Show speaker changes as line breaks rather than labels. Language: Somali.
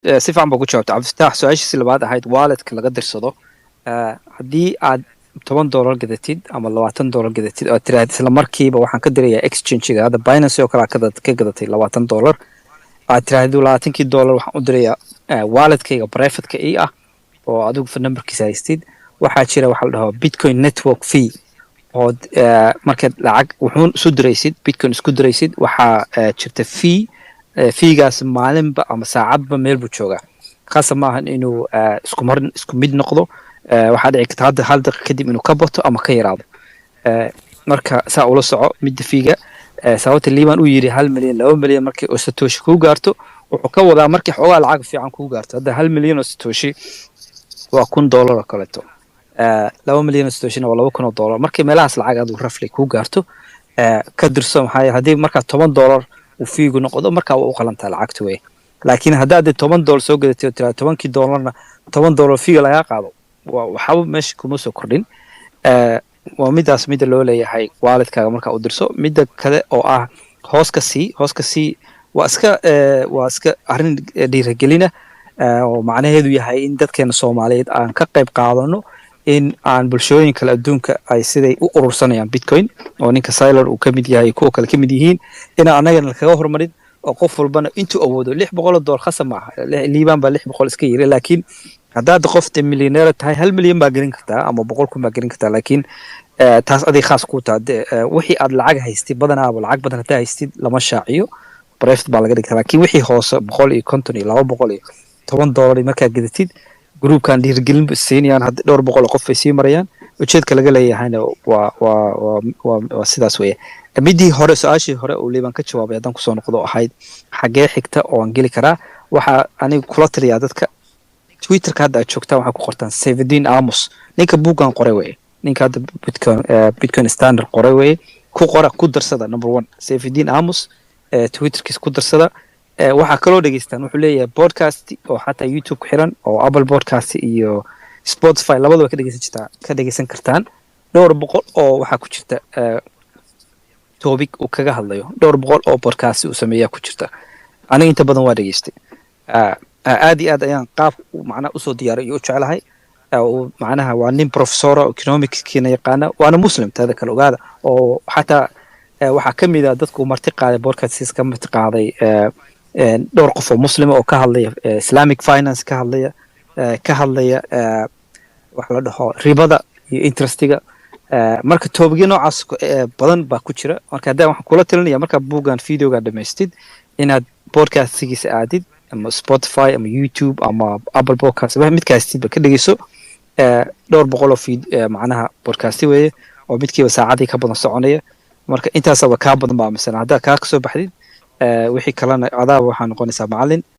si fiican baa ku jawaabtay cabdifitaax su-aashiisi labaad ahayd waaledka laga dirsado haddii aad $10 gadatid ama $20 gadatid oo tiraahd isla markiiba waxaan ka dirayaa exchange-ga hadda Binance oo kale ka gadatay $20 aad tiraahdo $20 waxaan u dirayaa waaledkayga private-ka ii ah oo adigu fa numberkiisa haystid waxaa jira waxa la dhaho Bitcoin network fee oo markaad lacag wuxuun isu diraysid Bitcoin isku diraysid waxaa jirta fee fiigaas maalinba ama saacadba meel buu joogaa khasa maahan inuu isku mid noqdo waxaa dhici karta hadda hal daqiiqo kadib inuu ka bato ama ka yaraado marka saa ula soco midda fiiga sababta liiban uu yiri 1 milyan 2 milyan markii oo satoshi ku gaarto wuxuu ka wadaa markii xogaa lacag fiican ku gaarto hadda 1 milyan oo satoshi waa $1,000 oo kaleeto 2 milyan oo satoshina waa $2,000 markii meelahaas lacag aad u rafli ku gaarto ka dirso maxay haddii marka $10 uu fiigu noqdo marka waa u qalantaa lacagta way laakiin haddaad $10 soo gadatay oo tira $20 $10 fiiga laga qaado waxba meesha kuma soo kordhin waa midaas mida loo leeyahay waaledkaaga marka u dirso midda kale oo ah hoos ka sii waa iska arrin dhiirigelina oo macnaheedu yahay in dadkeena Soomaaliyeed aan ka qayb qaadano in aan bulshooyin kala adduunka ay siday u urursanayaan Bitcoin oo ninka Saylor uu ka mid yahay kuwa kale ka mid yihiin in anagana kaga hormarin oo qof walbana intuu awoodo $600 khasab maaha liiban baa $600 iska yiri laakiin haddaad qofta milyaneer tahay 1 milyan baa gelin kartaa ama 100,000 baa gelin kartaa laakiin taas adiga khaas ku tahay wixii aad lacag haystid badanaa lacag badan hadaa haystid lama shaaciyo private baa laga dhigtaa laakiin wixii hoose 150 iyo 200 iyo $10 markaa gadatid groupkan dhiirigelin siinayaan hadda dhowr boqol qof ay sii marayaan ujeedka laga leeyahayna waa sidaas weeye midii hore su-aashii hore uu liiban ka jawaabay haddaan kusoo noqdo ahayd xagee xigta oo aan geli karaa waxaa aniga kula taliyaa dadka Twitterka hadda aad joogtaan waxaa ku qortaan Saifedean Amos ninka buugan qoray weeye ninka hadda Bitcoin standard qoray weeye ku darsada number 1 Saifedean Amos Twitterkiisa ku darsada waxaa kaloo dhageystaan wuxuu leeyahay podcast oo xataa YouTube ku xiran oo Apple Podcast iyo Spotify labadaba ka dhageysan kartaan dhowr boqol oo waxaa ku jirta topic uu kaga hadlayo dhowr boqol oo podcast uu sameeyaa ku jirta aniga inta badan waa dhageystay aad iyo aad ayaan qaab macnaha usoo diyaaray iyo u jeclahay macnaha waa nin professor oo economics-kiina yaqaana waana muslim taada kale ogaada oo xataa waxaa ka mid ah dadku marti qaaday podcast ka marti qaaday dhowr qof oo muslim oo ka hadlaya Islamic finance ka hadlaya wax la dhaho ribada iyo interestiga marka toobigii noocaas badan baa ku jira marka hadda waxaan kula talinaya marka buugan videoga dhameystid inaad podcast-giisa aadid ama Spotify ama YouTube ama Apple Podcast wax mid kaastid ka dhageyso dhowr boqol oo macnaha podcast weeye oo midkiiba saacadii ka badan soconaya marka intaas ka badan baa misan hadda ka soo baxdid wixii kalena adaa waxaan noqonaysaa macallin